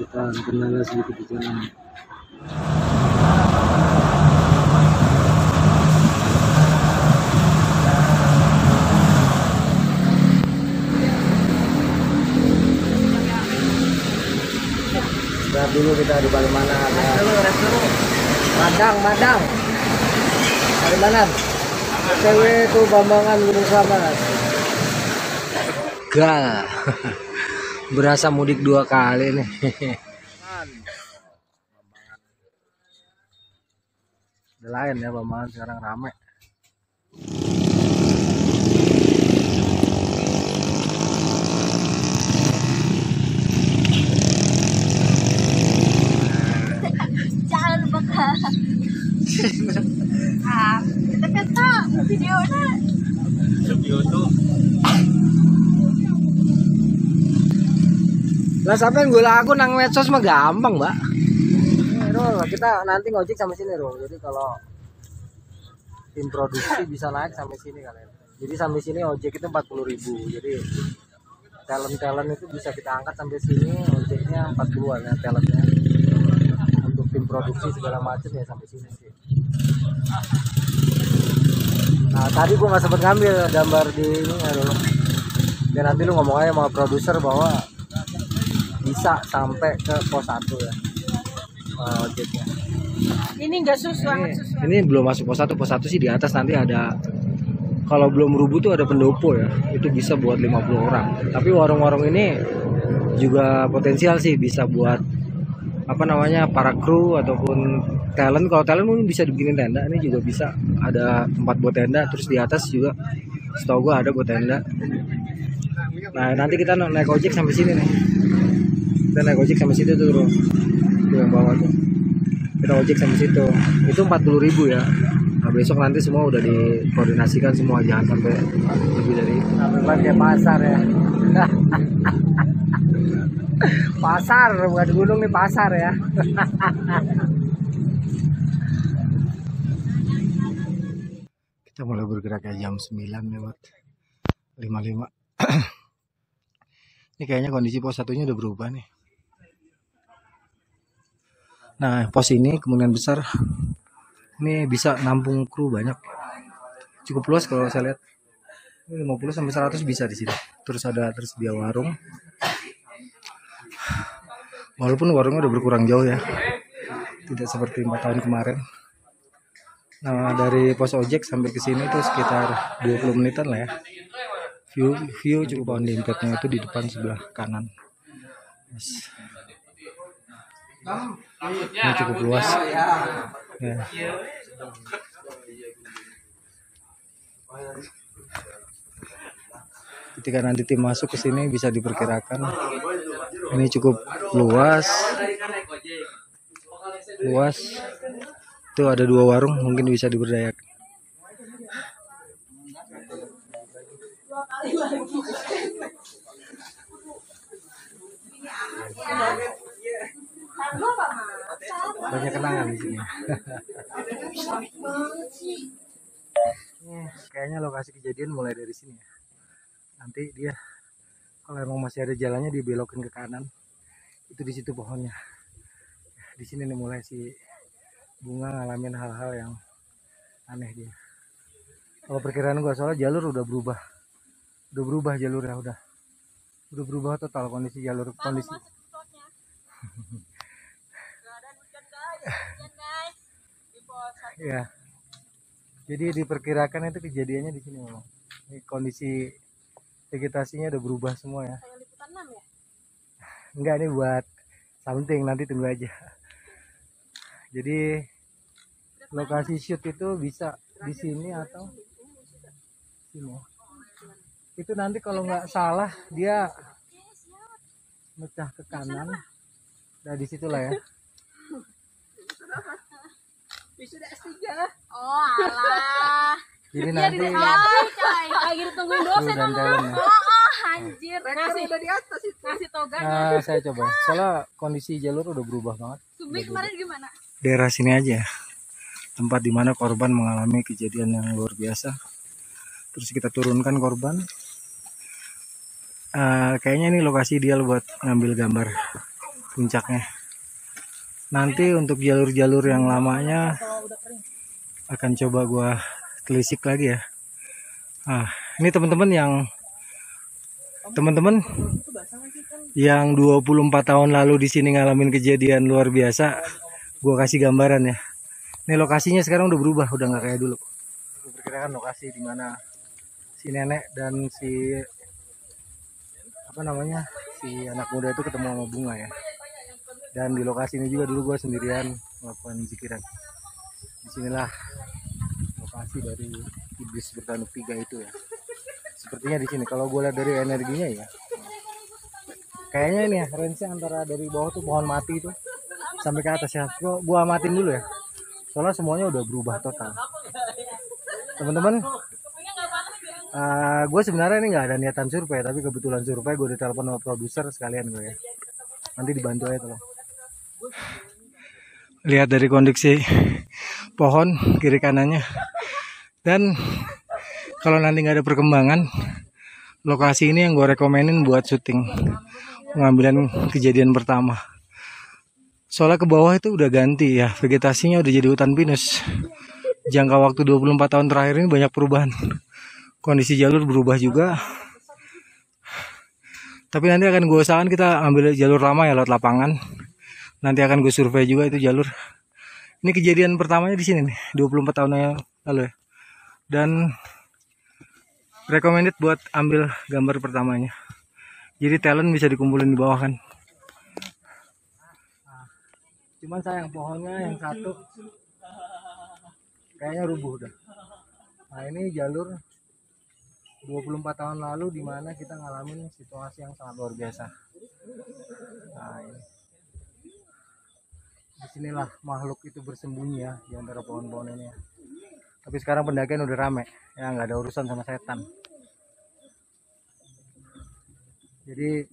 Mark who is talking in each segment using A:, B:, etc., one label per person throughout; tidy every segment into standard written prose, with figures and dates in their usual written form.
A: kita kendala sedikit di jalan. Lihat dulu kita di mana? Madang. Dari mana? Cewek tuh Bambangan Gunung Selamat. Gal. Berasa mudik 2 kali nih. Udah lain ya Bambangan sekarang rame.
B: Jangan lupa kata videonya.
A: Lah sampai gue laku nang medsos mah gampang, Mbak. Rol, kita nanti ngojek sampai sini, Rol. Jadi kalau tim produksi bisa naik sampai sini kalian. Jadi sampai sini ojek itu 40.000. Jadi talent itu bisa kita angkat sampai sini, ojeknya 40-an ya talentnya. Untuk tim produksi segala macam ya sampai sini sih. Nah tadi gua nggak sempet ngambil gambar di ini ya dulu. Dan nanti lu ngomong aja sama produser bahwa bisa sampai ke pos 1 ya ojeknya.
B: Ini enggak susah.
A: Ini belum masuk pos 1. Pos 1 sih di atas nanti ada. Kalau belum rubuh tuh ada pendopo ya. Itu bisa buat 50 orang. Tapi warung-warung ini juga potensial sih bisa buat apa namanya para kru ataupun talent. Kalau talent mungkin bisa dibikinin tenda, ini juga bisa ada tempat buat tenda. Terus di atas juga setahu gua ada buat tenda. Nah nanti kita naik ojek sampai sini nih, kita naik ojek sampai situ tuh bro, tuh yang bawah tuh kita ojek sampai situ. Itu 40.000 ya. Nah besok nanti semua udah dikoordinasikan semua, jangan sampai lebih dari itu. Nah, kayak pasar ya. Pasar bukan gunung nih, pasar ya. Kita mulai bergerak ya jam 9 lewat 55. Ini kayaknya kondisi pos 1-nya udah berubah nih. Nah pos ini kemungkinan besar ini bisa nampung kru banyak, cukup luas kalau saya lihat. Ini 50 sampai 100 bisa di sini. Terus ada tersedia warung. Walaupun warungnya udah berkurang jauh ya, tidak seperti 4 tahun kemarin. Nah dari pos ojek sampai ke sini tuh sekitar 20 menitan lah ya. View cukup on limpetnya itu di depan sebelah kanan. Yes. Ini cukup luas. Ya. Ketika nanti tim masuk ke sini bisa diperkirakan ini cukup luas. Itu ada 2 warung, mungkin bisa diberdayakan. Banyak kenangan di sini. Kayaknya lokasi kejadian mulai dari sini ya. Nanti dia kalau emang masih ada jalannya dibelokin ke kanan. Itu di situ pohonnya. Di sini nih mulai si Bunga ngalamin hal-hal yang aneh dia. Kalau perkiraan gua soalnya jalur udah berubah. Udah berubah jalurnya udah berubah total kondisi jalur kondisi. Ya. Jadi diperkirakan itu kejadiannya di sini memang. Ini kondisi vegetasinya udah berubah semua ya. Enggak, ini buat something, nanti tunggu aja. Jadi lokasi shoot itu bisa di sini atau sini. Itu nanti kalau nggak salah dia mecah ke kanan. Nah disitulah ya.
B: Oh alah.
A: Jadi nanti
B: lagi ditungguin dosen
A: dan talent ya.
B: Anjir. Ngasih udah di atas itu. Ngasih toga.
A: Nah, saya coba. Soalnya kondisi jalur udah berubah banget.
B: Sumbi kemarin gimana?
A: Daerah sini aja. Tempat dimana korban mengalami kejadian yang luar biasa. Terus kita turunkan korban. Kayaknya ini lokasi dia buat ngambil gambar puncaknya. Nanti untuk jalur-jalur yang lamanya akan coba gua telisik lagi ya. Nah, ini teman-teman yang 24 tahun lalu di sini ngalamin kejadian luar biasa, gua kasih gambaran ya. Ini lokasinya sekarang udah berubah, udah nggak kayak dulu. Gue perkirakan lokasi di mana si nenek dan si si anak muda itu ketemu sama bunga ya. Dan di lokasi ini juga dulu gue sendirian melakukan zikiran. Disinilah lokasi dari iblis bertanduk 3 itu ya. Sepertinya di sini. Kalau gue lihat dari energinya ya, kayaknya ini ya range antara dari bawah tuh pohon mati itu sampai ke atas ya. Gue amatin dulu ya. Soalnya semuanya udah berubah total. Teman-teman, gue sebenarnya ini nggak ada niatan survei, tapi kebetulan survei gue ditelepon sama produser sekalian gue ya. Nanti dibantu aja tolong. Lihat dari kondisi pohon kiri kanannya. Dan kalau nanti nggak ada perkembangan, lokasi ini yang gue rekomenin buat syuting pengambilan kejadian pertama. Soalnya ke bawah itu udah ganti ya, vegetasinya udah jadi hutan pinus. Jangka waktu 24 tahun terakhir ini banyak perubahan. Kondisi jalur berubah juga. Tapi nanti akan gue usahakan kita ambil jalur lama ya, lewat lapangan. Nanti akan gue survei juga itu jalur. Ini kejadian pertamanya di sini nih, 24 tahun yang lalu ya. Dan recommended buat ambil gambar pertamanya. Jadi talent bisa dikumpulin di bawah kan. Cuman sayang pohonnya yang satu kayaknya rubuh udah. Nah ini jalur 24 tahun lalu di mana kita ngalamin situasi yang sangat luar biasa. Nah ini. Disinilah makhluk itu bersembunyi ya di antara pohon-pohon ini ya. Tapi sekarang pendakian udah rame ya, nggak ada urusan sama setan. Jadi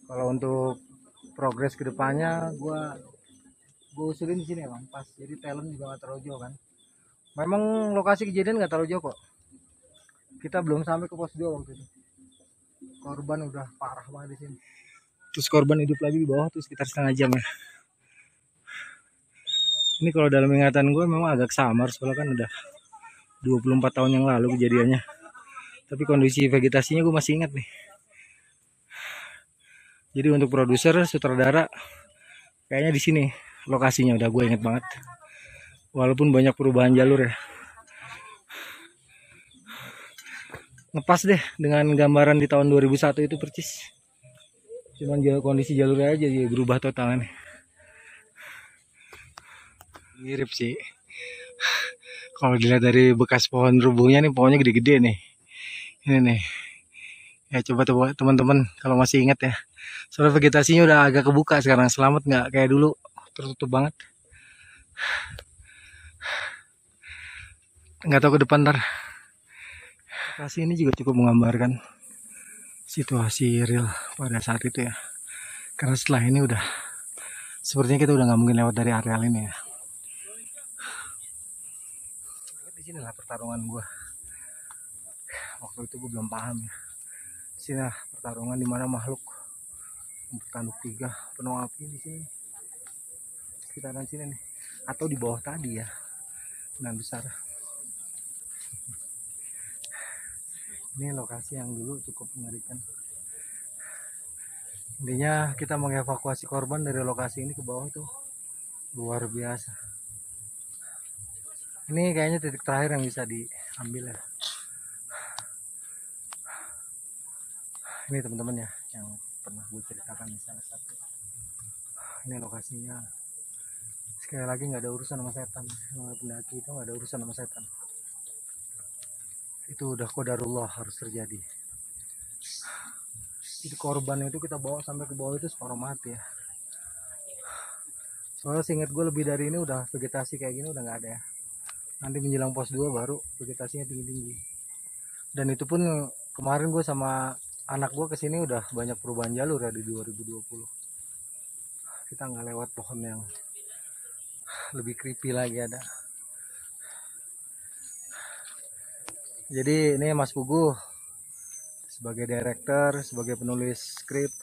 A: kalau untuk progres kedepannya gue usulin di sini bang, pas. Jadi talent juga nggak terlalu jauh kan. Memang lokasi kejadian nggak terlalu jauh kok. Kita belum sampai ke pos 2 waktu itu. Korban udah parah banget di sini. Terus korban hidup lagi di bawah tuh sekitar setengah jam ya. Ini kalau dalam ingatan gue memang agak samar soalnya kan udah 24 tahun yang lalu kejadiannya. Tapi kondisi vegetasinya gue masih ingat nih. Jadi untuk produser, sutradara, kayaknya di sini lokasinya udah gue inget banget. Walaupun banyak perubahan jalur ya. Ngepas deh dengan gambaran di tahun 2001 itu percis. Cuman kondisi jalurnya aja jadi berubah total nih. Mirip sih. Kalau dilihat dari bekas pohon rubuhnya nih, pohonnya gede-gede nih. Ini nih. Ya coba teman-teman kalau masih ingat ya. Soalnya vegetasinya udah agak kebuka sekarang. Selamat nggak kayak dulu tertutup banget. Nggak tahu ke depan ntar. Lokasi ini juga cukup menggambarkan situasi real pada saat itu ya. Karena setelah ini udah sepertinya kita udah nggak mungkin lewat dari areal ini ya. Di sinilah pertarungan gue. Waktu itu gue belum paham ya. Sinilah pertarungan di mana makhluk bertanduk 3 penuh api di sini. Sekitaran sini nih. Atau di bawah tadi ya. Nah besar. Ini lokasi yang dulu cukup mengerikan. Intinya kita mengevakuasi korban dari lokasi ini ke bawah tuh luar biasa. Ini kayaknya titik terakhir yang bisa diambil ya. Ini teman-teman ya yang pernah gue ceritakan di salah satu. Ini lokasinya. Sekali lagi nggak ada urusan sama setan. Pendaki itu nggak ada urusan sama setan. Itu udah qadarullah harus terjadi. Itu korban itu kita bawa sampai ke bawah itu separuh mati ya. Soalnya seingat gue lebih dari ini udah vegetasi kayak gini udah nggak ada ya. Nanti menjelang pos 2 baru vegetasinya tinggi-tinggi. Dan itu pun kemarin gue sama anak gue kesini udah banyak perubahan jalur ya di 2020. Kita nggak lewat pohon yang lebih creepy lagi ada. Jadi ini Mas Pugu sebagai director, sebagai penulis skrip,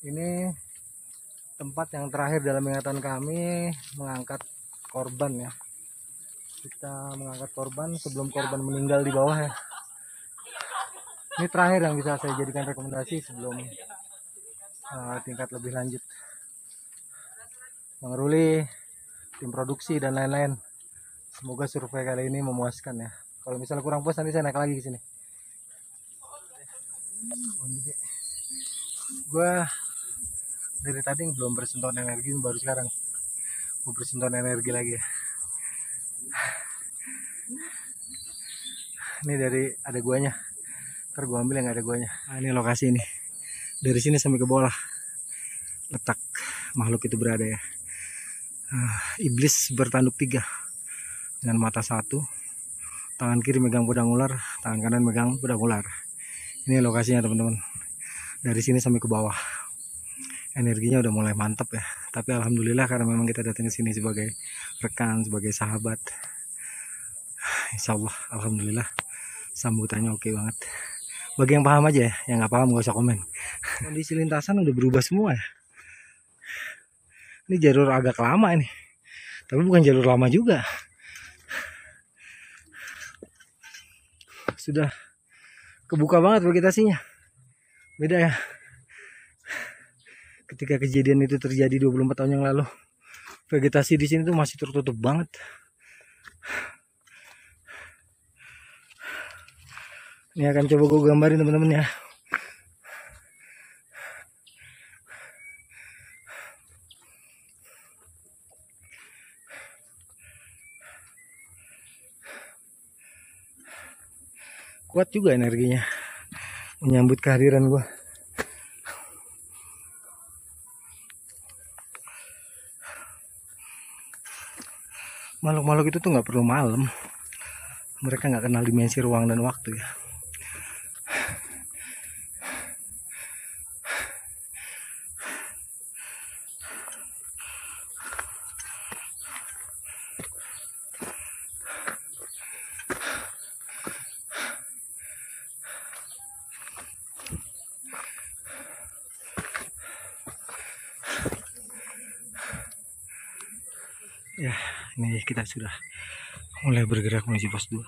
A: ini tempat yang terakhir dalam ingatan kami mengangkat korban ya. Kita mengangkat korban sebelum korban meninggal di bawah ya. Ini terakhir yang bisa saya jadikan rekomendasi sebelum tingkat lebih lanjut. Bang Ruli, tim produksi dan lain-lain. Semoga survei kali ini memuaskan ya. Kalau misalnya kurang puas nanti saya naik lagi ke sini. Gua dari tadi belum bersentuhan energi, baru sekarang gue bersentuhan energi lagi ya. Ini dari ada guanya, ntar gue ambil yang ada guanya. Nah, ini lokasi ini, dari sini sampai ke bawah letak makhluk itu berada ya. Iblis bertanduk 3 dengan mata 1, tangan kiri megang pedang ular, tangan kanan megang pedang ular. Ini lokasinya teman-teman, dari sini sampai ke bawah. Energinya udah mulai mantap ya, tapi alhamdulillah karena memang kita datang ke sini sebagai rekan, sebagai sahabat. Insya Allah, alhamdulillah sambutannya oke banget. Bagi yang paham aja ya, yang nggak paham gak usah komen. Kondisi lintasan udah berubah semua ya. Ini jalur agak lama ini, tapi bukan jalur lama juga. Sudah kebuka banget vegetasinya, beda ya. Ketika kejadian itu terjadi 24 tahun yang lalu, vegetasi di sini tuh masih tertutup banget. Ini akan coba gue gambarin teman-teman ya. Kuat juga energinya menyambut kehadiran gue. Makhluk-makhluk itu tuh nggak perlu malam. Mereka nggak kenal dimensi ruang dan waktu ya. Ya, ini kita sudah mulai bergerak menuju pos 2.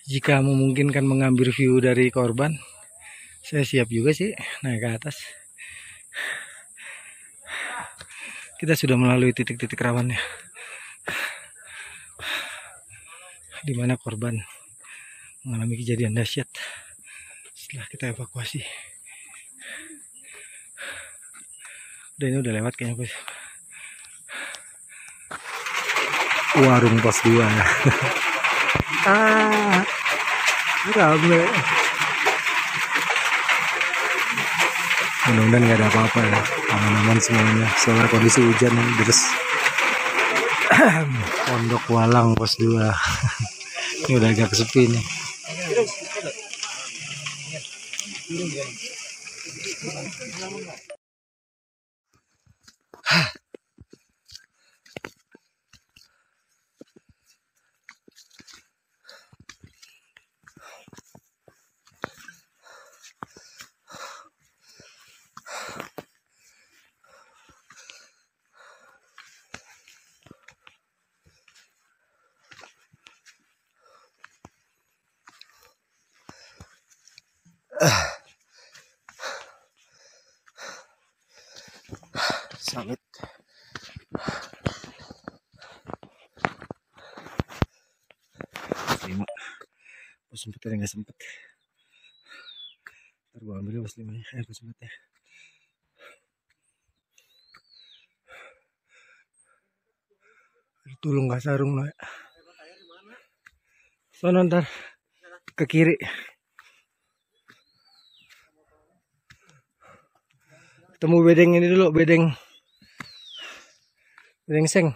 A: Jika memungkinkan mengambil view dari korban, saya siap juga sih naik ke atas. Kita sudah melalui titik-titik rawannya, di mana korban mengalami kejadian dahsyat setelah kita evakuasi. Dan ini udah lewat kayaknya bos. Warung pos 2 ya. Rame. Mudah-mudahan nggak ada apa-apa ya, aman-aman semuanya. Soalnya kondisi hujan deras. Pondok Walang pos 2. Ini udah agak sepi nih. Summit. Lima. Pas sempet ada nggak sempet. Ntar gua ambil pas 5 ya. Pas sempet ya. Itu lu nggak sarung lah. Sono ntar ke kiri. Ketemu bedeng ini dulu, bedeng seng.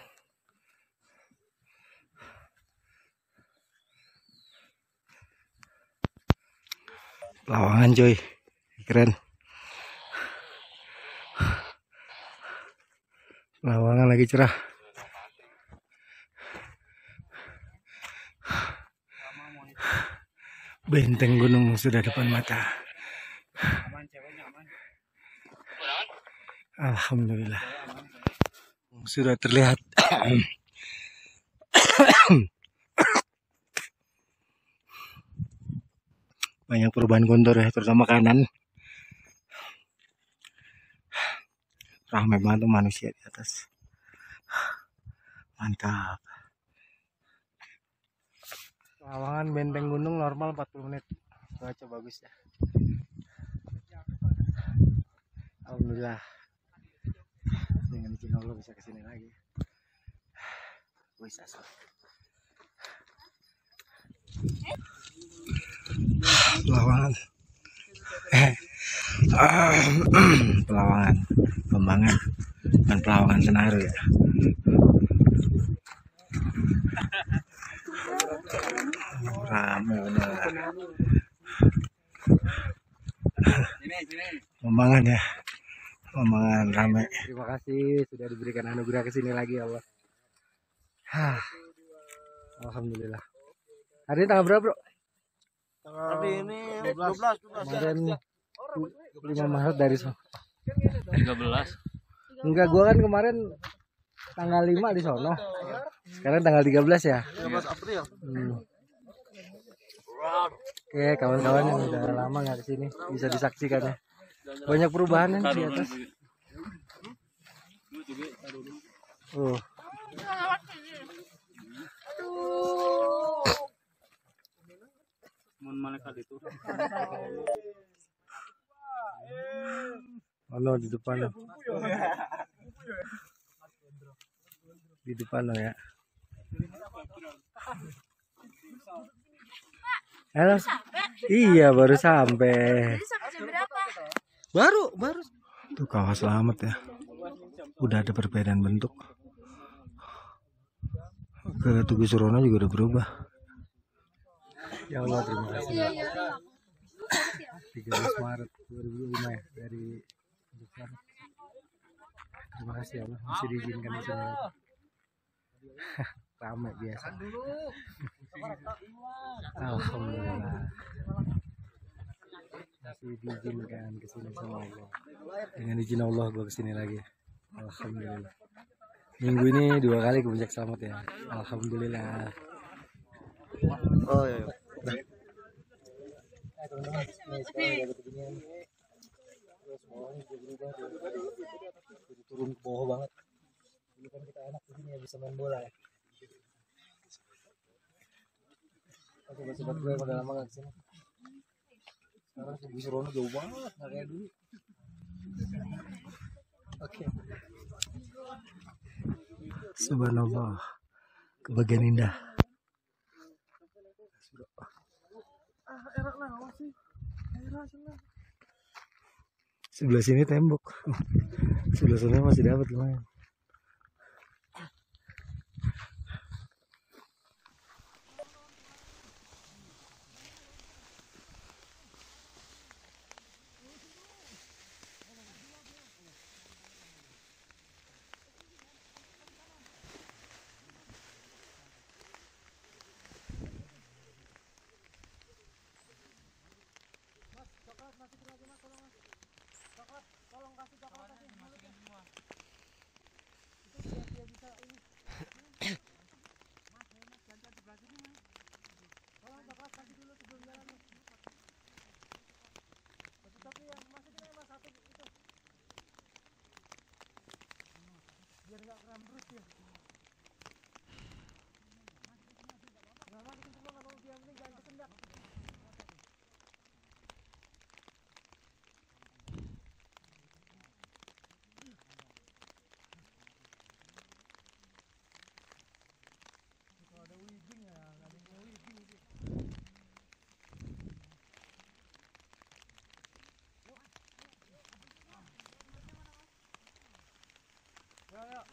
A: Lawangan coy, keren. Lawangan lagi cerah. Benteng gunung sudah depan mata. Alhamdulillah. Sudah terlihat. Banyak perubahan kontur ya, terutama kanan. Ramai banget manusia di atas. Mantap. Lawangan benteng gunung normal 40 menit. Cuaca bagus ya. Alhamdulillah. Dengan izin Allah bisa kesini lagi. Wis asal. Pelawangan. Pelawangan. Kembangan. Dan Pelawangan Senaru ya. Ramai benar. Kembangan ya. Kembangan ramai. Terima kasih sudah diberikan anugerah kesini lagi ya Allah. Alhamdulillah. Hari ini tanggal berapa, Bro?
C: Hari ini 12.
A: Kemarin 5 Maret dari
C: 13.
A: Enggak, gua kan kemarin tanggal 5 di sono. Sekarang tanggal 13 ya.
C: 13 April.
A: Oke, kawan-kawan yang udah lama nggak kesini bisa disaksikan ya. Banyak perubahan di atas. Oh no, di depan lo. Di depan lo ya. Halo. Iya, baru sampai. Baru. Tuh kawah selamat ya. Udah ada perbedaan bentuk. Ke Tugu Surono juga udah berubah. Ya Allah, terima kasih. 13 Maret 2005 ya dari terima kasih ya Allah masih diizinkan di sini. Ramai biasa. Alhamdulillah. Masih diizinkan ke sini sama Allah. Dengan izin Allah gua kesini lagi. Alhamdulillah. Minggu ini 2 kali ke Puncak Selamat ya. Alhamdulillah.
C: Oh iya.
A: Teman-teman, nih sekarang udah beginian. Terus bawahnya juga berubah tuh. Jadi turun ke bawah banget. Dulu kan kita enak di sini ya bisa main bola ya. Oke, sobat gue pada lama gak kesini. Sekarang Tugu Surono jauh banget, gak kayak dulu. Oke. Subhanallah, kebagian indah. Sebelah sini tembok, sebelah sana masih dapat lumayan.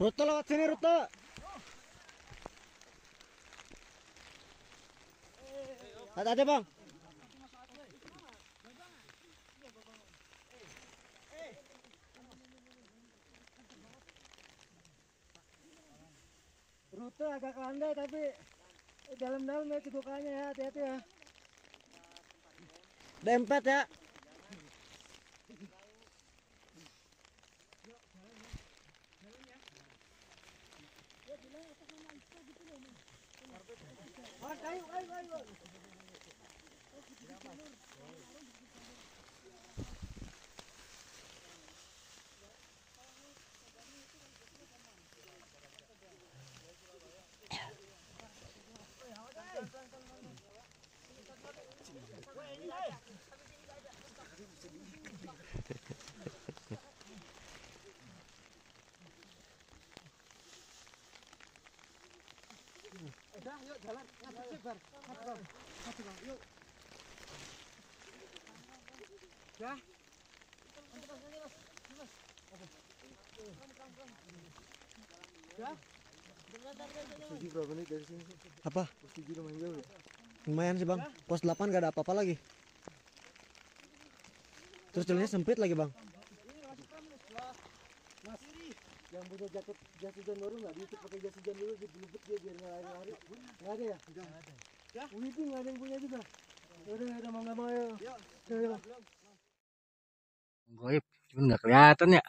A: Rute lewat sini, Rute. Hati-hati, Bang. Rute agak landai tapi dalam-dalam ya cedukannya ya, hati-hati ya.
D: Dempet ya. Apa? Lumayan sih bang. Pos 8 gak ada apa-apa lagi. Terus jalannya sempit lagi bang.
A: Yang punya jas hujan baru nggak diikat pakai jas hujan dulu diluput dia biar nggak lari-lari. Nggak ada ya? Ya? Itu nggak ada yang punya juga. Udah mau nggak mau ya. Goib, cuma nggak kelihatan ya.